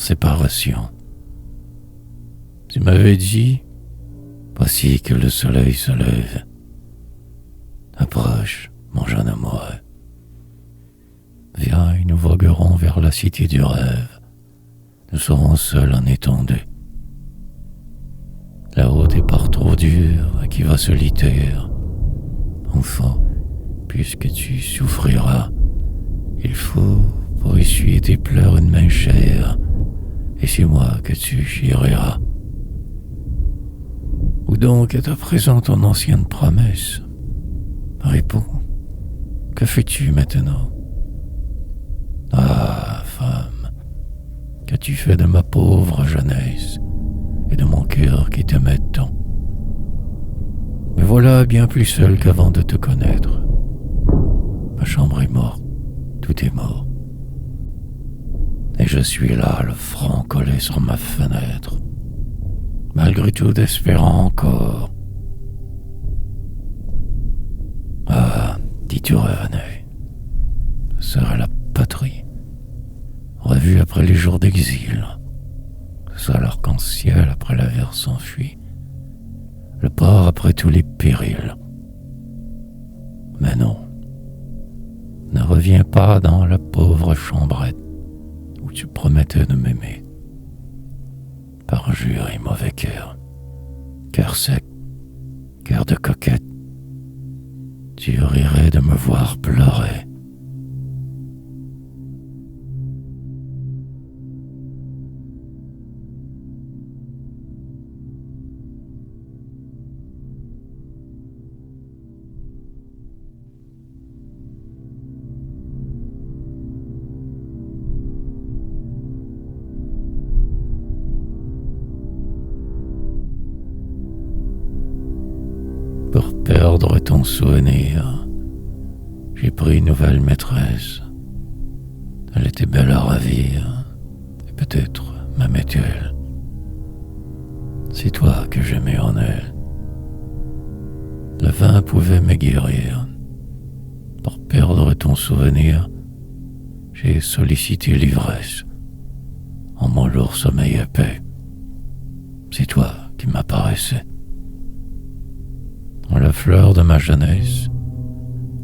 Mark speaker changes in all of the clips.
Speaker 1: séparation. Tu m'avais dit, voici que le soleil se lève. Approche, mon jeune amoureux. Viens et nous voguerons vers la cité du rêve. Nous serons seuls en étendue. La route est par trop dure et qui va solitaire. Enfant, puisque tu souffriras, il faut, pour essuyer tes pleurs, une main chère, et c'est moi que tu chériras. Où donc est à présent ton ancienne promesse? Réponds, que fais-tu maintenant? Ah, femme, qu'as-tu fait de ma pauvre jeunesse et de mon cœur qui t'aimait tant? Me voilà bien plus seul qu'avant de te connaître. Ma chambre est morte, tout est mort. Et je suis là, le front collé sur ma fenêtre, malgré tout espérant encore. Ah, si tu revenais, ce serait la patrie, revue après les jours d'exil, ce serait l'arc-en-ciel après l'aver s'enfui, le port après tous les périls. Mais non, ne reviens pas dans la pauvre chambrette où tu promettais de m'aimer. Parjure et mauvais cœur, cœur sec, cœur de coquette, tu rirais de me voir pleurer. Pour perdre ton souvenir, j'ai pris une nouvelle maîtresse. Elle était belle à ravir, et peut-être m'aimait-elle. C'est toi que j'aimais en elle. Le vin pouvait me guérir. Pour perdre ton souvenir, j'ai sollicité l'ivresse en mon lourd sommeil épais. C'est toi qui m'apparaissais. La fleur de ma jeunesse,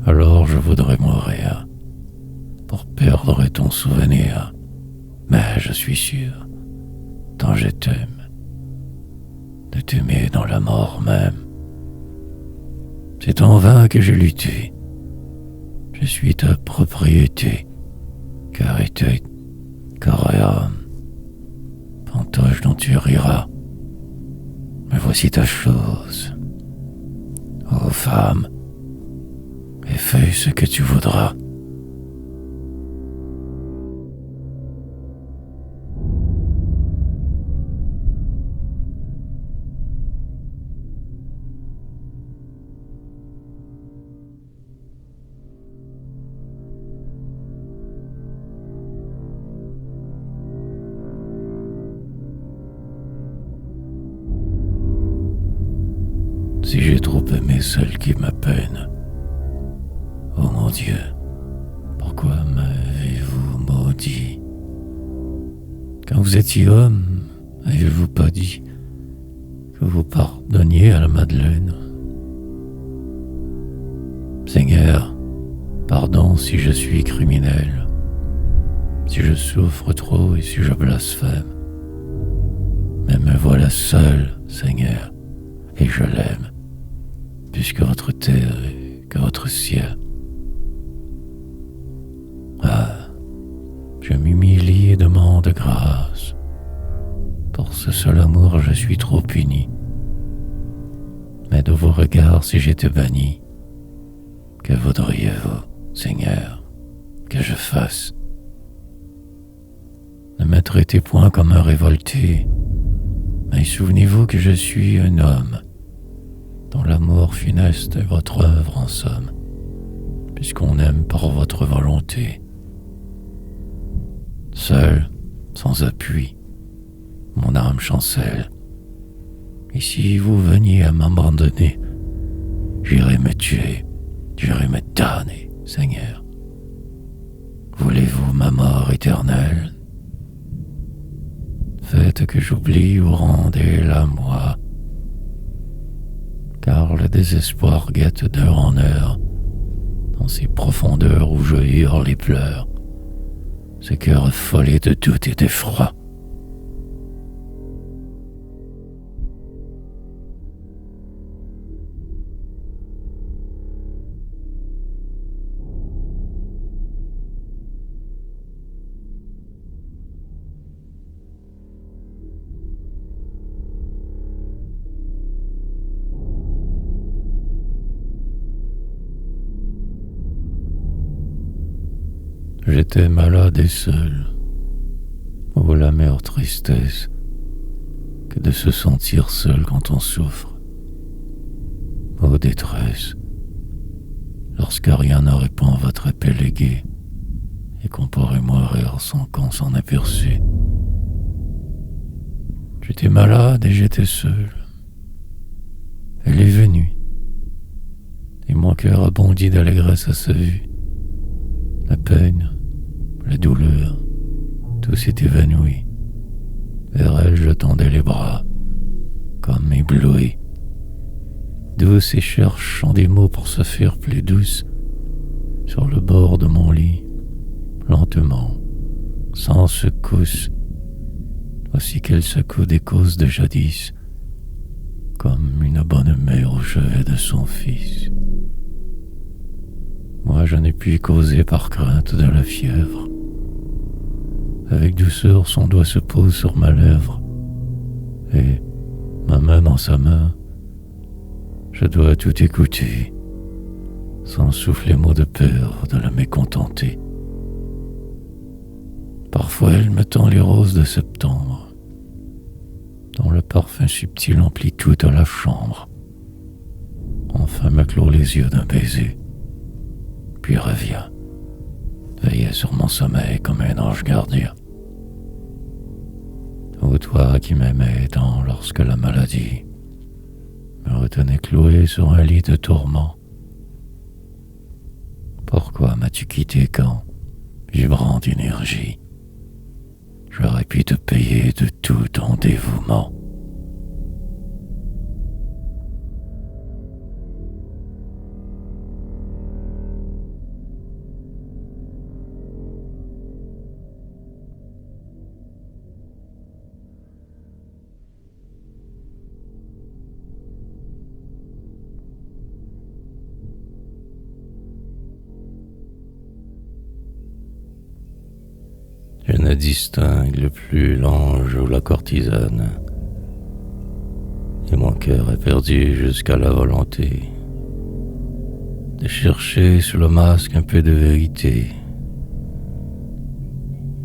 Speaker 1: alors je voudrais mourir pour perdre ton souvenir. Mais je suis sûr, tant je t'aime, de t'aimer dans la mort même. C'est en vain que j'ai lutté. Je suis ta propriété, cœur et tête, corps et âme. Fantoche dont tu riras, mais voici ta chose. Ô femme, et fais ce que tu voudras. Si j'ai trop aimé celle qui m'appelle, oh mon Dieu, pourquoi m'avez-vous maudit? Quand vous étiez homme, avez-vous pas dit que vous pardonniez à la Madeleine? Seigneur, pardon si je suis criminel, si je souffre trop et si je blasphème. Mais me voilà seul, Seigneur, et je l'aime, puisque votre terre est que votre ciel. Ah, je m'humilie et demande grâce. Pour ce seul amour, je suis trop puni. Mais de vos regards, si j'étais banni, que voudriez-vous, Seigneur, que je fasse? Ne me traitez point comme un révolté, mais souvenez-vous que je suis un homme, dont l'amour funeste est votre œuvre en somme, puisqu'on aime par votre volonté. Seul, sans appui, mon âme chancelle, et si vous veniez à m'abandonner, j'irais me tuer, j'irais me damner, Seigneur. Voulez-vous ma mort éternelle? faites que j'oublie ou rendez-la moi. Car le désespoir guette d'heure en heure, dans ces profondeurs où je hurle et pleure, ce cœur affolé de doute et d'effroi. J'étais malade et seul. Oh, la mère tristesse que de se sentir seul quand on souffre. Oh, détresse, lorsque rien ne répond à votre épée léguée et qu'on pourrait mourir sans qu'on s'en aperçût. J'étais malade et j'étais seul. Elle est venue, et mon cœur a bondi d'allégresse à sa vue. La peine, la douleur, tout s'est évanoui. Vers elle je tendais les bras, comme ébloui. Douce et cherchant des mots pour se faire plus douce, sur le bord de mon lit, lentement, sans secousse, aussi qu'elle secoue des causes de jadis, comme une bonne mère au chevet de son fils. Moi je n'ai pu causer par crainte de la fièvre. Avec douceur son doigt se pose sur ma lèvre, et, ma main dans sa main, je dois tout écouter, sans souffler mot de peur de la mécontenter. Parfois elle me tend les roses de septembre, dont le parfum subtil emplit toute la chambre. Enfin me clôt les yeux d'un baiser, puis revient, veiller sur mon sommeil comme un ange gardien. Ô toi qui m'aimais tant lorsque la maladie me retenait cloué sur un lit de tourment, pourquoi m'as-tu quitté quand, vibrant d'énergie, j'aurais pu te payer de tout ton dévouement? Je ne distingue plus l'ange ou la courtisane, et mon cœur est perdu jusqu'à la volonté de chercher sous le masque un peu de vérité.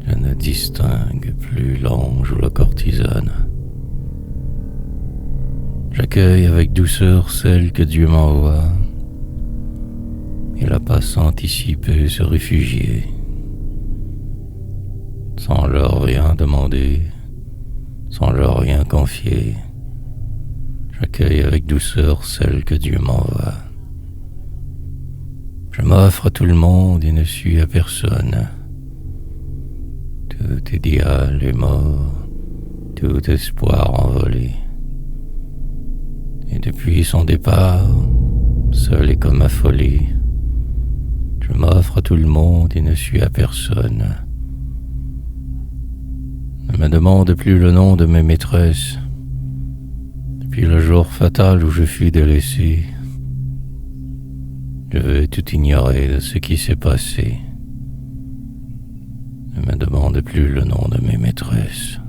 Speaker 1: Je ne distingue plus l'ange ou la courtisane. J'accueille avec douceur celle que Dieu m'envoie, et la passe anticiper se réfugier. Sans leur rien demander, sans leur rien confier, j'accueille avec douceur celle que Dieu m'envoie. Je m'offre à tout le monde et ne suis à personne. Tout idéal est mort, tout espoir envolé. Et depuis son départ, seul et comme affolé, je m'offre à tout le monde et ne suis à personne. Ne me demande plus le nom de mes maîtresses, depuis le jour fatal où je fus délaissé. Je veux tout ignorer de ce qui s'est passé. Ne me demande plus le nom de mes maîtresses.